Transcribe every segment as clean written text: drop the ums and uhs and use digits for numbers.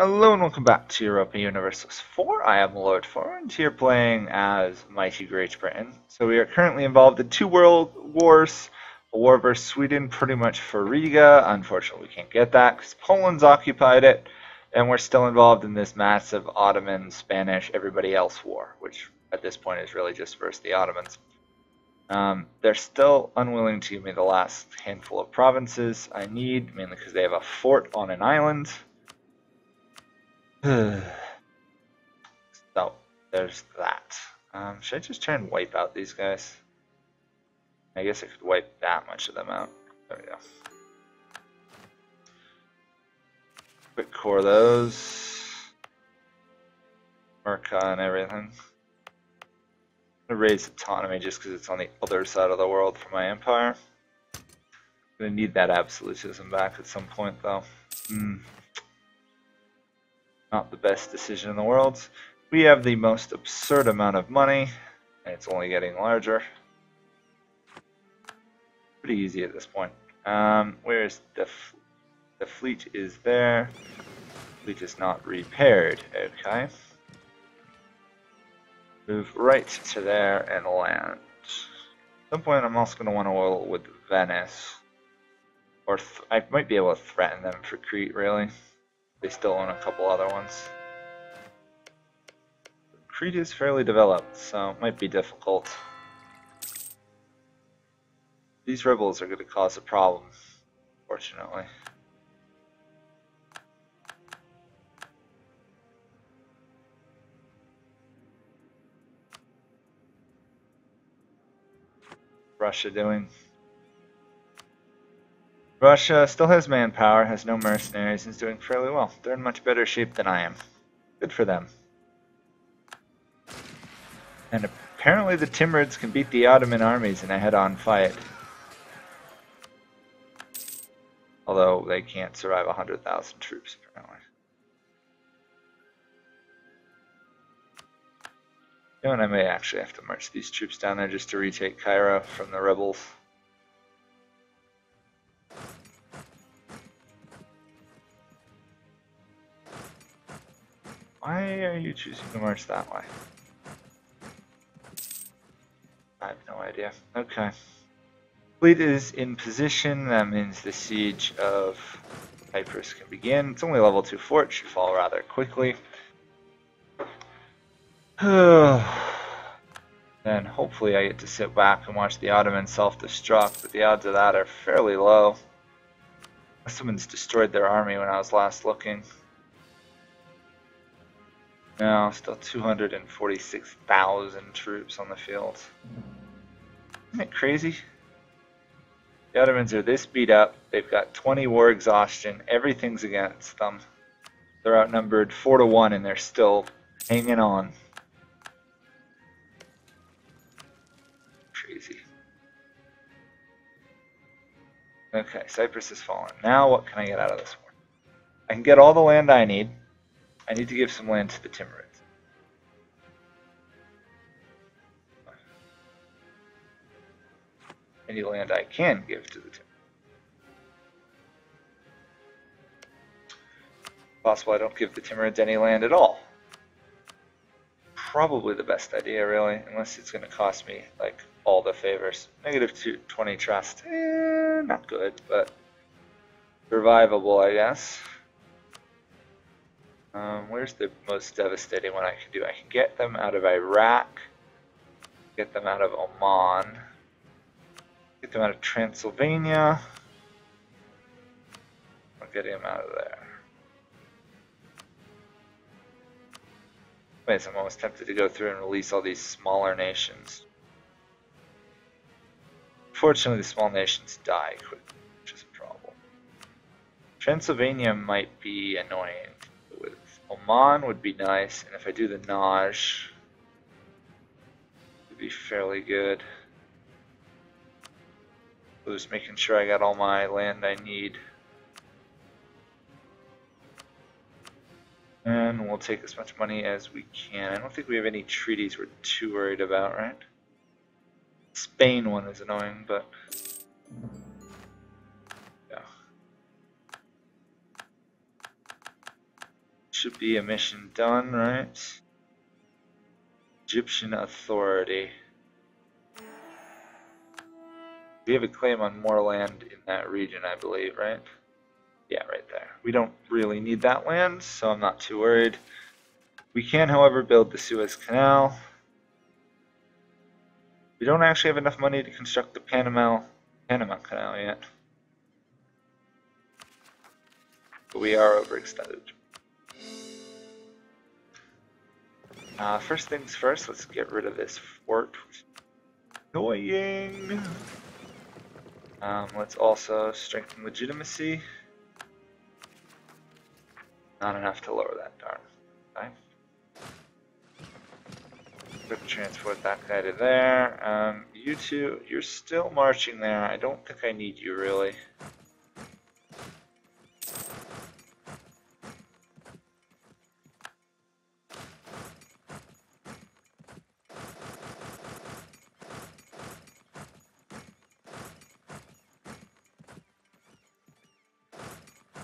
Hello and welcome back to Europa Universalis IV. I am Lord Forwind here playing as Mighty Great Britain. So we are currently involved in 2 world wars. A war versus Sweden, pretty much for Riga. Unfortunately we can't get that because Poland's occupied it. And we're still involved in this massive Ottoman, Spanish, everybody else war, which at this point is really just versus the Ottomans. They're still unwilling to give me the last handful of provinces I need, mainly because they have a fort on an island. So, there's that. Should I just try and wipe out these guys? I guess I could wipe that much of them out. There we go. Quick core those. Merca and everything. I'm going to raise autonomy just because it's on the other side of the world for my empire. I'm going to need that absolutism back at some point though. Not the best decision in the world. We have the most absurd amount of money, and it's only getting larger. Pretty easy at this point. Where's the fleet? Is there. Fleet is not repaired. Okay. Move right to there and land. At some point I'm also going to want to oil with Venice. Or I might be able to threaten them for Crete, really. They still own a couple other ones. Crete is fairly developed, so it might be difficult. These rebels are going to cause a problem, fortunately. Russia doing? Russia still has manpower, has no mercenaries, and is doing fairly well. They're in much better shape than I am. Good for them. And apparently the Timurids can beat the Ottoman armies in a head-on fight. Although they can't survive 100,000 troops, apparently. You know what, I may actually have to march these troops down there just to retake Cairo from the rebels. Why are you choosing to march that way? I have no idea. Okay. Fleet is in position. That means the siege of Cyprus can begin. It's only level 2 fort. Should fall rather quickly. Then hopefully I get to sit back and watch the Ottomans self-destruct, but the odds of that are fairly low. Someone's destroyed their army when I was last looking. No, still 246,000 troops on the field. Isn't it crazy? The Ottomans are this beat up. They've got 20 war exhaustion. Everything's against them. They're outnumbered 4-1 and they're still hanging on. Crazy. Okay, Cyprus has fallen. Now what can I get out of this war? I can get all the land I need. I need to give some land to the Timurids. Any land I can give to the Timurids. Possible I don't give the Timurids any land at all. Probably the best idea, really, unless it's going to cost me like all the favors. Negative 20 trust, not good, but survivable, I guess. Where's the most devastating one I can do? I can get them out of Iraq, get them out of Oman, get them out of Transylvania. I'm getting them out of there. Anyways, I'm almost tempted to go through and release all these smaller nations. Fortunately, the small nations die quickly, which is a problem. Transylvania might be annoying. Oman would be nice, and if I do the Naj, it would be fairly good. So just making sure I got all my land I need. And we'll take as much money as we can. I don't think we have any treaties we're too worried about, right? Spain one is annoying, but yeah. Should be a mission done, right? Egyptian Authority. We have a claim on more land in that region, I believe, right? Yeah, right there. We don't really need that land, so I'm not too worried. We can, however, build the Suez Canal. We don't actually have enough money to construct the Panama Canal yet. But we are overextended. First things first, let's get rid of this fort. Annoying! Let's also strengthen legitimacy. Not enough to lower that, darn. Okay. Quick transport that guy to there. You two, you're still marching there. I don't think I need you really.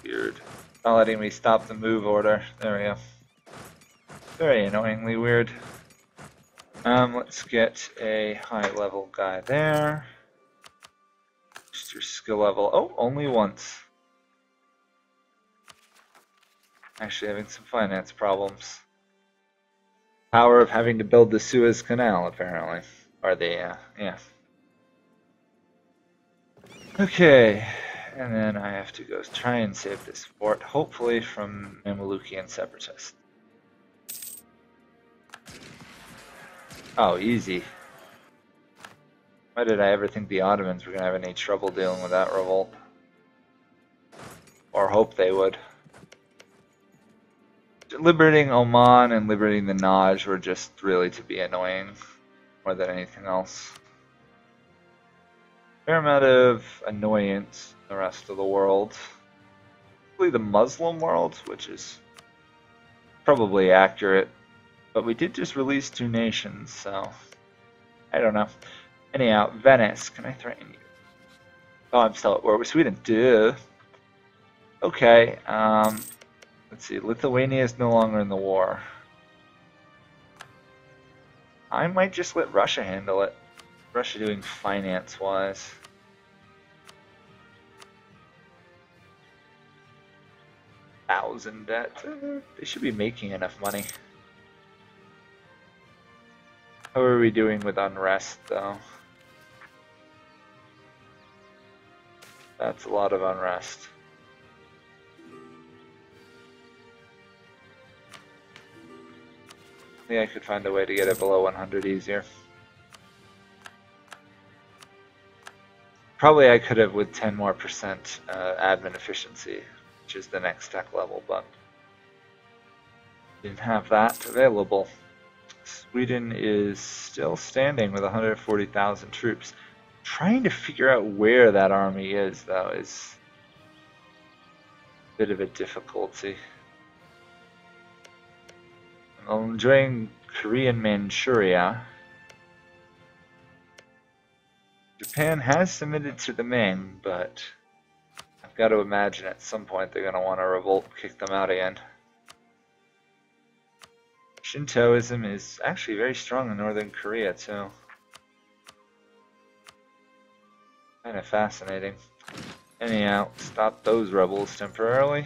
Weird. Not letting me stop the move order. There we go. Very annoyingly weird. Let's get a high level guy there. Just your skill level. Oh, only once. Actually having some finance problems. Power of having to build the Suez Canal, apparently. Or the, yeah. Okay, and then I have to go try and save this fort, hopefully from Mamelukian separatists. Oh, easy. Why did I ever think the Ottomans were going to have any trouble dealing with that revolt? Or hope they would. Liberating Oman and liberating the Naj were just really to be annoying, more than anything else. Fair amount of annoyance in the rest of the world. Probably the Muslim world, which is probably accurate. But we did just release 2 nations, so I don't know. Anyhow, Venice, can I threaten you? Oh, I'm still at war with Sweden. Duh. Okay, let's see. Lithuania is no longer in the war. I might just let Russia handle it. Russia doing finance-wise. Debt. They should be making enough money. How are we doing with unrest, though? That's a lot of unrest. I think I could find a way to get it below 100 easier. Probably I could have with 10% more admin efficiency, which is the next tech level, but didn't have that available. Sweden is still standing with 140,000 troops. Trying to figure out where that army is, though, is a bit of a difficulty. I'm enjoying Korean Manchuria. Japan has submitted to the Ming, but I've got to imagine at some point they're going to want to revolt and kick them out again. Shintoism is actually very strong in Northern Korea, too. Kind of fascinating. Anyhow, stop those rebels temporarily.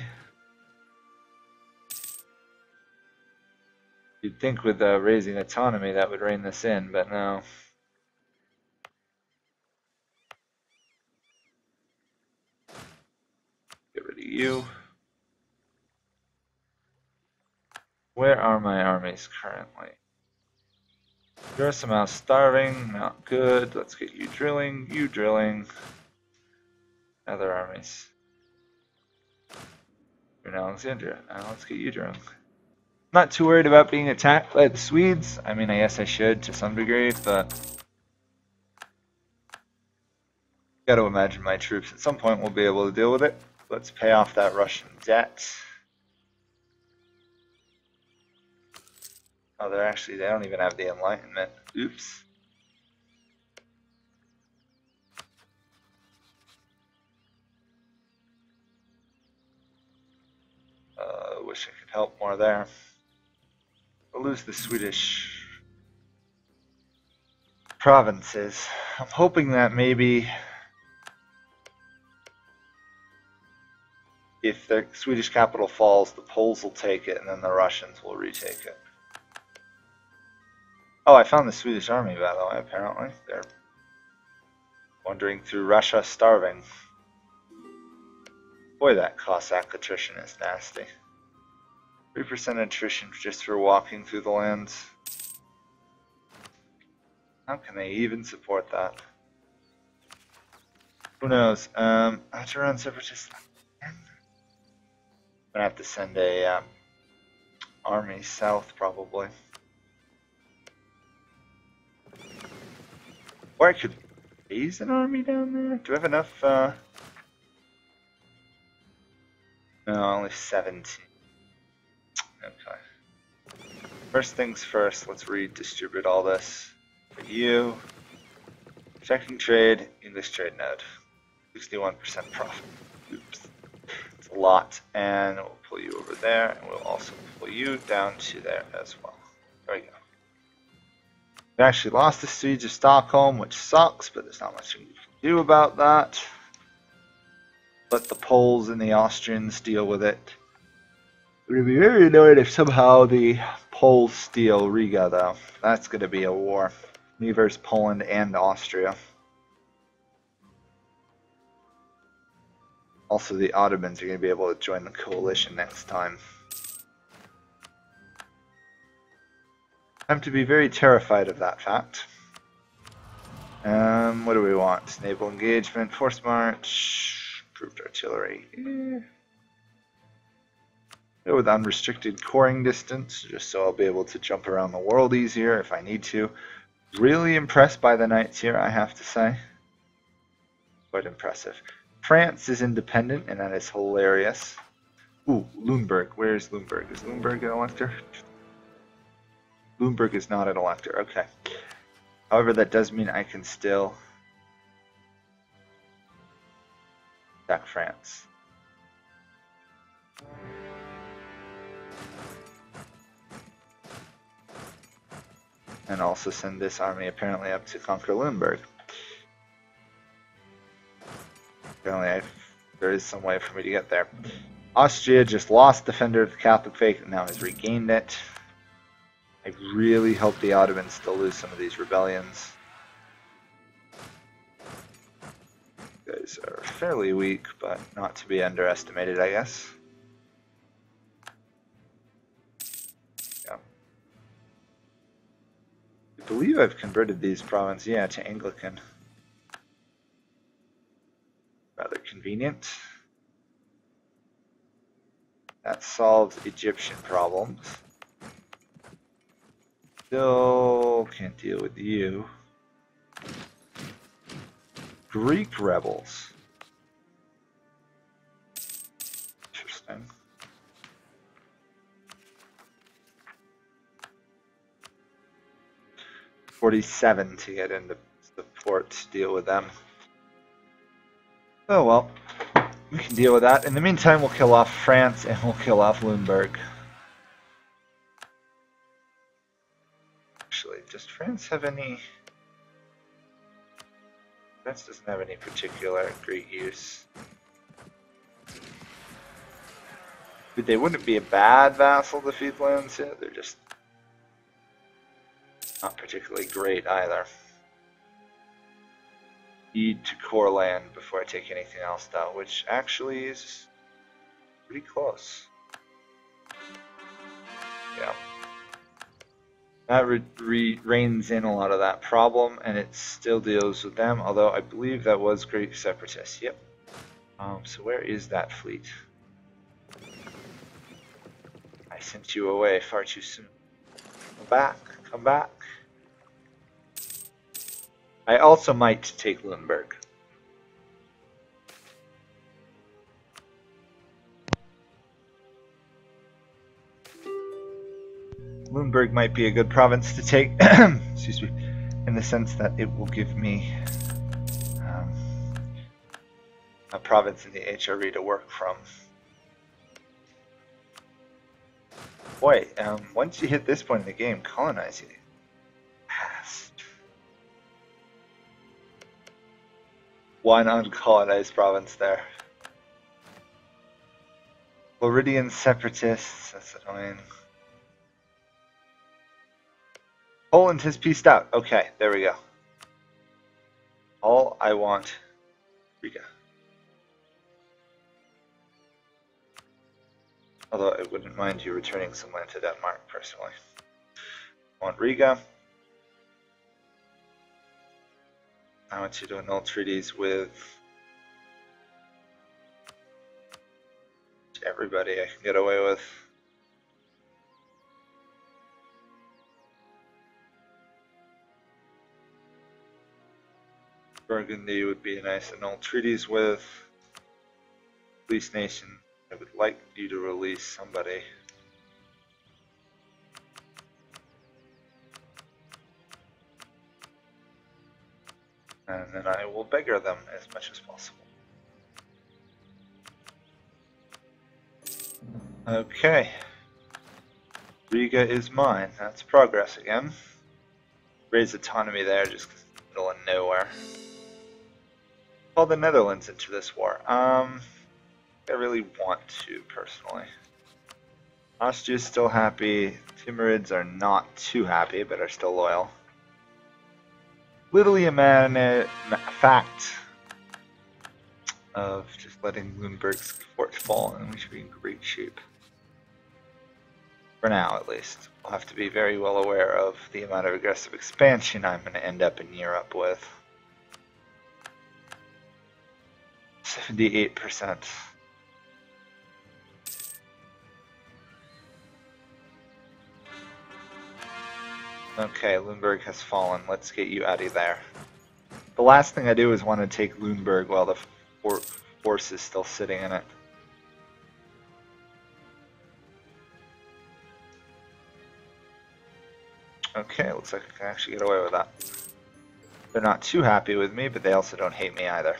You'd think with raising autonomy that would rein this in, but no. Get rid of you. Where are my armies currently? You're somehow starving, not good. Let's get you drilling. Other armies. You're in Alexandria. Now let's get you drilling. Not too worried about being attacked by the Swedes. I mean, I guess I should to some degree, but gotta imagine my troops at some point will be able to deal with it. Let's pay off that Russian debt. Oh, they don't even have the Enlightenment. Oops. We're wish I could help more there. We'll lose the Swedish provinces. I'm hoping that maybe if the Swedish capital falls, the Poles will take it and then the Russians will retake it. Oh, I found the Swedish army, by the way, apparently. They're wandering through Russia starving. Boy, that Cossack attrition is nasty. 3% attrition just for walking through the lands. How can they even support that? Who knows? After around separatists, I'm gonna have to send a army south probably. Or I could raise an army down there. Do I have enough? No, only 17. Okay. First things first, let's redistribute all this. For you, checking trade, English trade node, 61% profit. Oops, it's a lot. And we'll pull you over there, and we'll also pull you down to there as well. There we go. We actually lost the siege of Stockholm, which sucks, but there's not much we can do about that. Let the Poles and the Austrians deal with it. It would be very annoying if somehow the Poles steal Riga, though. That's going to be a war. Me versus Poland and Austria. Also, the Ottomans are going to be able to join the coalition next time. I'm to be very terrified of that fact. What do we want? Naval engagement, force march. Improved artillery. Go with unrestricted coring distance, just so I'll be able to jump around the world easier if I need to. Really impressed by the knights here, I have to say. Quite impressive. France is independent, and that is hilarious. Ooh, Lüneburg. Where is Lüneburg? Is Lüneburg an elector? Lüneburg is not an elector. Okay. However, that does mean I can still attack France. And also send this army apparently up to conquer Lüneburg. Apparently there is some way for me to get there. Austria just lost Defender of the Catholic Faith and now has regained it. I really hope the Ottomans still lose some of these rebellions. You guys are fairly weak, but not to be underestimated, I guess. Yeah. I believe I've converted these provinces, yeah, to Anglican. Rather convenient. That solves Egyptian problems. Still can't deal with you. Greek rebels. Interesting. $47 to get into the port to deal with them. Oh well, we can deal with that. In the meantime, we'll kill off France and we'll kill off Lüneburg. Actually, does France have any... France doesn't have any particular great use. But they wouldn't be a bad vassal to feed lands yet. They're just not particularly great either. Need to core land before I take anything else though, which actually is pretty close. Yeah. That reins in a lot of that problem, and it still deals with them, although I believe that was Greek separatists. Yep. So where is that fleet? I sent you away far too soon. Come back, come back. I also might take Lüneburg. Lüneburg might be a good province to take, excuse me, in the sense that it will give me a province in the HRE to work from. Boy, once you hit this point in the game, colonize you. One uncolonized province there. Floridian separatists, that's annoying. Poland has peaced out. Okay, there we go. All I want, Riga. Although I wouldn't mind you returning some land to Denmark, personally. I want Riga. I want you to annul treaties with everybody I can get away with. Burgundy would be nice. Annul treaties with. Release nation. I would like you to release somebody. And then I will beggar them as much as possible. Okay. Riga is mine. That's progress again. Raise autonomy there just because it's in the middle of nowhere. Call the Netherlands into this war. I really want to, personally. Austria's still happy. Timurids are not too happy, but are still loyal. Literally a fact of just letting Lüneburg's fort fall, and we should be in great shape. For now, at least. We'll have to be very well aware of the amount of aggressive expansion I'm going to end up in Europe with. 78%. Okay, Lüneburg has fallen. Let's get you out of there. The last thing I do is want to take Lüneburg while the force is still sitting in it. Okay, looks like I can actually get away with that. They're not too happy with me, but they also don't hate me either.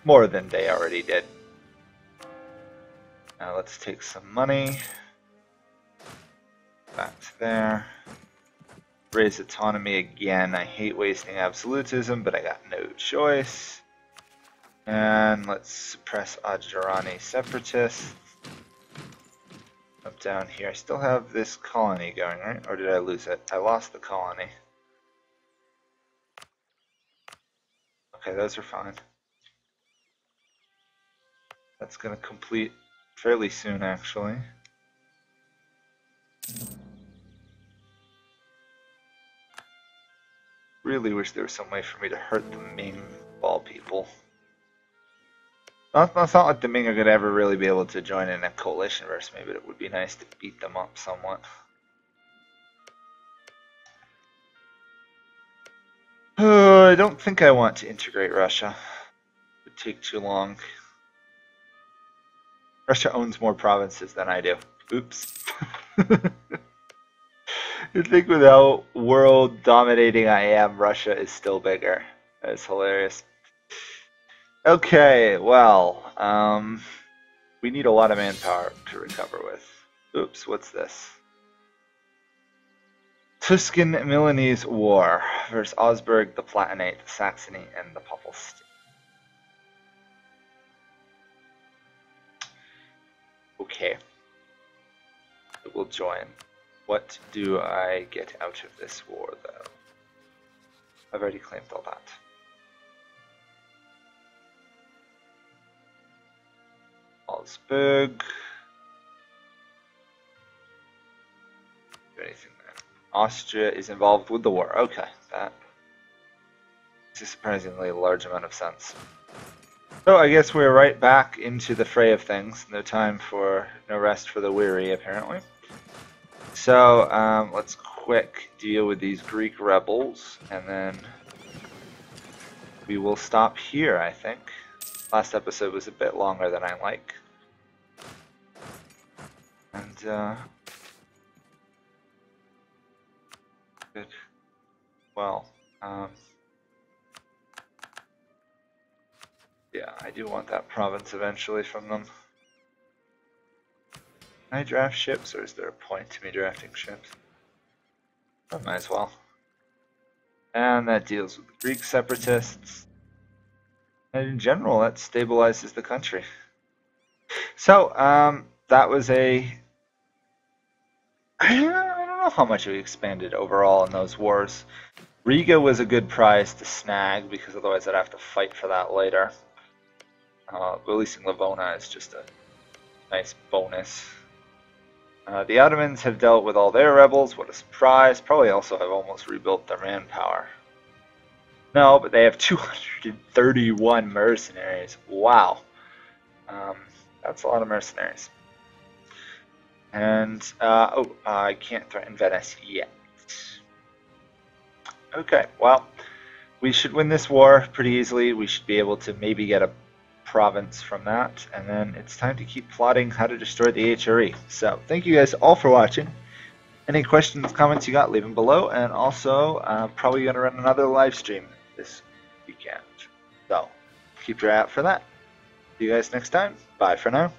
More than they already did. Now let's take some money. Back to there. Raise autonomy again. I hate wasting absolutism, but I got no choice. And let's suppress Adjarani separatists. Up down here. I still have this colony going, right? Or did I lose it? I lost the colony. Okay, those are fine. That's going to complete fairly soon, actually. Really wish there was some way for me to hurt the Ming ball people. It's not like the Ming are going to ever really be able to join in a coalition versus me, but it would be nice to beat them up somewhat. I don't think I want to integrate Russia. It would take too long. Russia owns more provinces than I do. Oops. You think with how world dominating I am, Russia is still bigger. That is hilarious. Okay, well, we need a lot of manpower to recover with. Oops, what's this? Tuscan-Milanese War versus Augsburg, the Palatinate, Saxony, and the Papal State. Okay. It will join. What do I get out of this war, though? I've already claimed all that. Augsburg. Do anything there. Austria is involved with the war. Okay, that makes a surprisingly large amount of sense. So I guess we're right back into the fray of things. No rest for the weary, apparently. So let's quick deal with these Greek rebels, and then we will stop here, I think. Last episode was a bit longer than I like. And good. Well, yeah, I do want that province eventually from them. I draft ships, or is there a point to me drafting ships? I might as well. And that deals with the Greek separatists. And in general, that stabilizes the country. So, that was a... I don't know how much we expanded overall in those wars. Riga was a good prize to snag, because otherwise I'd have to fight for that later. Releasing Livona is just a nice bonus. The Ottomans have dealt with all their rebels. What a surprise. Probably also have almost rebuilt their manpower. No, but they have 231 mercenaries. Wow. That's a lot of mercenaries. And, I can't threaten Venice yet. Okay, well, we should win this war pretty easily. We should be able to maybe get a province from that, and then it's time to keep plotting how to destroy the HRE. So, thank you guys all for watching. Any questions, comments you got, leave them below, and also, probably going to run another live stream this weekend. So, keep your eye out for that. See you guys next time. Bye for now.